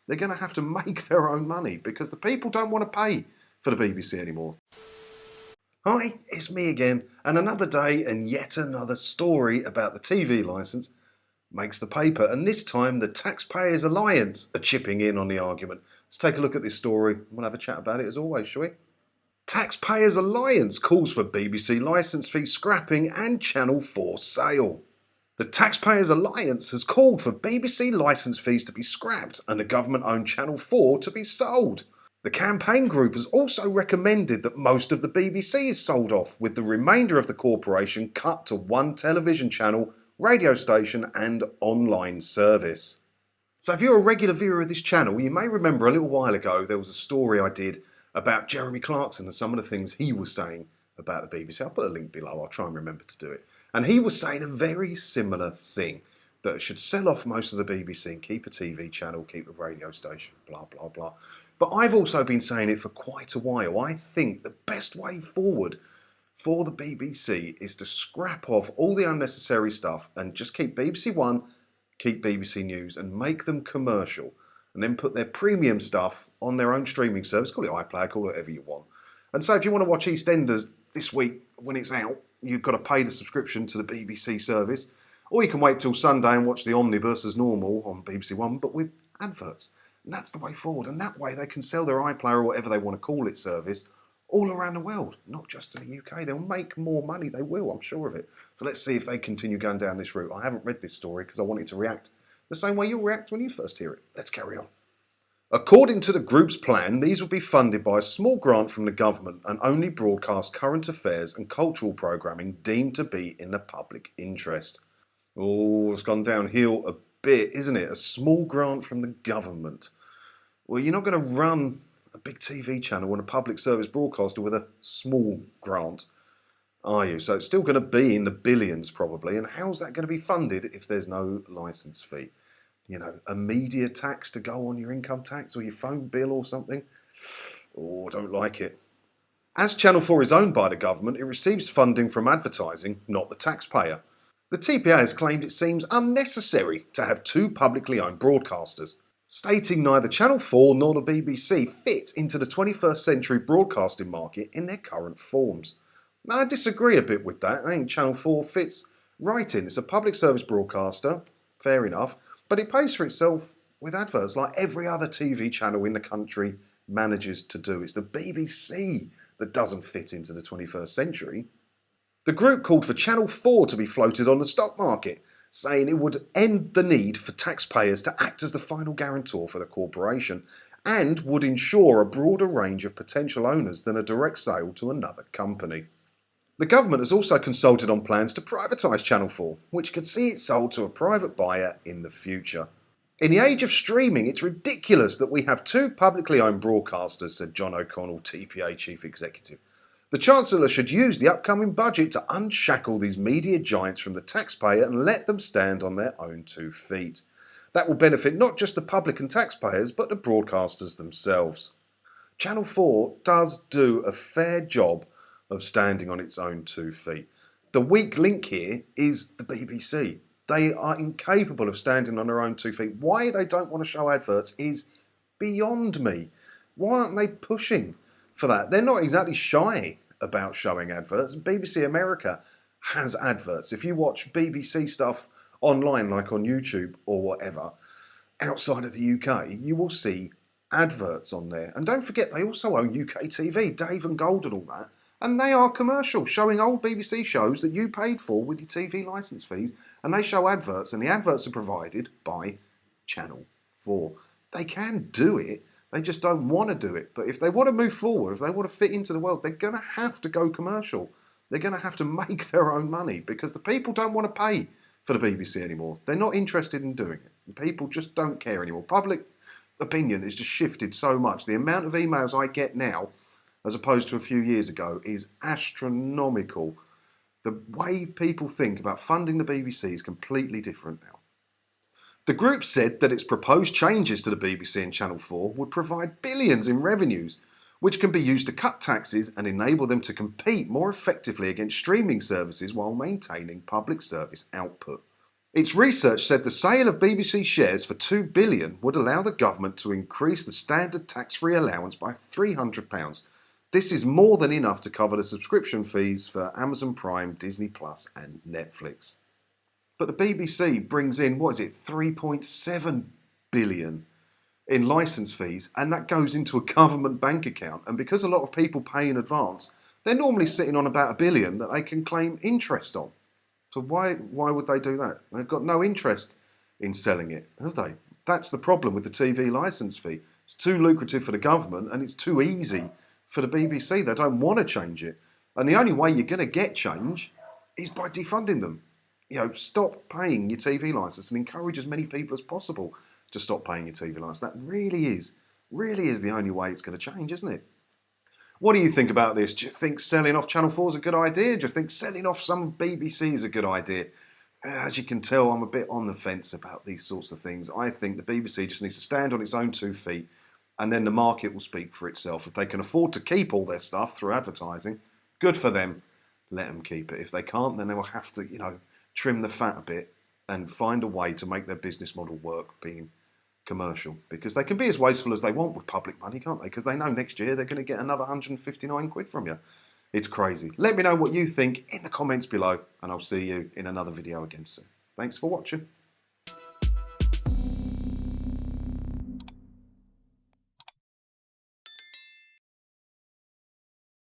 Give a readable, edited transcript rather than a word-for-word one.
They're going to have to make their own money because the people don't want to pay for the BBC anymore. Hi, it's me again, and another day and yet another story about the TV licence makes the paper, and this time the Taxpayers Alliance are chipping in on the argument. Let's take a look at this story. We'll have a chat about it as always, shall we? Taxpayers Alliance calls for BBC licence fee scrapping and Channel 4 sale. The Taxpayers Alliance has called for BBC licence fees to be scrapped and the government-owned Channel 4 to be sold. The campaign group has also recommended that most of the BBC is sold off, with the remainder of the corporation cut to one television channel, radio station and online service. So if you're a regular viewer of this channel, you may remember a little while ago there was a story I did about Jeremy Clarkson and some of the things he was saying about the BBC. I'll put a link below, I'll try and remember to do it. And he was saying a very similar thing, that it should sell off most of the BBC and keep a TV channel, keep a radio station, blah, blah, blah. But I've also been saying it for quite a while. I think the best way forward for the BBC is to scrap off all the unnecessary stuff and just keep BBC One, keep BBC News and make them commercial, and then put their premium stuff on their own streaming service. Call it iPlayer, call it whatever you want. And so if you want to watch EastEnders this week when it's out, you've got to pay the subscription to the BBC service, or you can wait till Sunday and watch the Omnibus as normal on BBC One, but with adverts. And that's the way forward. And that way they can sell their iPlayer or whatever they want to call it service all around the world, not just in the UK. They'll make more money, they will, I'm sure of it. So let's see if they continue going down this route. I haven't read this story because I wanted to react the same way you'll react when you first hear it. Let's carry on. According to the group's plan, these will be funded by a small grant from the government and only broadcast current affairs and cultural programming deemed to be in the public interest. Oh, it's gone downhill a bit, isn't it? A small grant from the government. Well, you're not going to run a big TV channel and a public service broadcaster with a small grant, are you? So it's still going to be in the billions probably. And how's that going to be funded if there's no licence fee? You know, a media tax to go on your income tax or your phone bill or something? Oh, I don't like it. As Channel 4 is owned by the government, it receives funding from advertising, not the taxpayer. The TPA has claimed it seems unnecessary to have two publicly owned broadcasters, stating neither Channel 4 nor the BBC fit into the 21st century broadcasting market in their current forms. Now, I disagree a bit with that. I think Channel 4 fits right in. It's a public service broadcaster, fair enough, but it pays for itself with adverts like every other TV channel in the country manages to do. It's the BBC that doesn't fit into the 21st century. The group called for Channel 4 to be floated on the stock market, saying it would end the need for taxpayers to act as the final guarantor for the corporation and would ensure a broader range of potential owners than a direct sale to another company. The government has also consulted on plans to privatise Channel 4, which could see it sold to a private buyer in the future. In the age of streaming, it's ridiculous that we have two publicly owned broadcasters, said John O'Connell, TPA Chief Executive. The Chancellor should use the upcoming budget to unshackle these media giants from the taxpayer and let them stand on their own 2 feet. That will benefit not just the public and taxpayers, but the broadcasters themselves. Channel 4 does do a fair job of standing on its own 2 feet. The weak link here is the BBC. They are incapable of standing on their own 2 feet. Why they don't want to show adverts is beyond me. Why aren't they pushing for that? They're not exactly shy about showing adverts. BBC America has adverts. If you watch BBC stuff online, like on YouTube or whatever, outside of the UK, you will see adverts on there. And don't forget, they also own UK TV, Dave and Gold and all that. And they are commercial, showing old BBC shows that you paid for with your TV licence fees. And they show adverts, and the adverts are provided by Channel 4. They can do it. They just don't want to do it. But if they want to move forward, if they want to fit into the world, they're going to have to go commercial. They're going to have to make their own money because the people don't want to pay for the BBC anymore. They're not interested in doing it. People just don't care anymore. Public opinion has just shifted so much. The amount of emails I get now, as opposed to a few years ago, is astronomical. The way people think about funding the BBC is completely different now. The group said that its proposed changes to the BBC and Channel 4 would provide billions in revenues, which can be used to cut taxes and enable them to compete more effectively against streaming services while maintaining public service output. Its research said the sale of BBC shares for £2 billion would allow the government to increase the standard tax-free allowance by £300. This is more than enough to cover the subscription fees for Amazon Prime, Disney Plus and Netflix. But the BBC brings in, what is it, 3.7 billion in licence fees, and that goes into a government bank account. And because a lot of people pay in advance, they're normally sitting on about £1 billion that they can claim interest on. So why would they do that? They've got no interest in selling it, have they? That's the problem with the TV licence fee. It's too lucrative for the government and it's too easy for the BBC. They don't want to change it. And the only way you're going to get change is by defunding them. You know, stop paying your TV licence and encourage as many people as possible to stop paying your TV licence. That really is the only way it's going to change, isn't it? What do you think about this? Do you think selling off Channel 4 is a good idea? Do you think selling off some BBC is a good idea? As you can tell, I'm a bit on the fence about these sorts of things. I think the BBC just needs to stand on its own 2 feet and then the market will speak for itself. If they can afford to keep all their stuff through advertising, good for them. Let them keep it. If they can't, then they will have to, trim the fat a bit and find a way to make their business model work being commercial, because they can be as wasteful as they want with public money, can't they? Because they know next year they're going to get another 159 quid from you. It's crazy. Let me know what you think in the comments below, and I'll see you in another video again soon. Thanks for watching.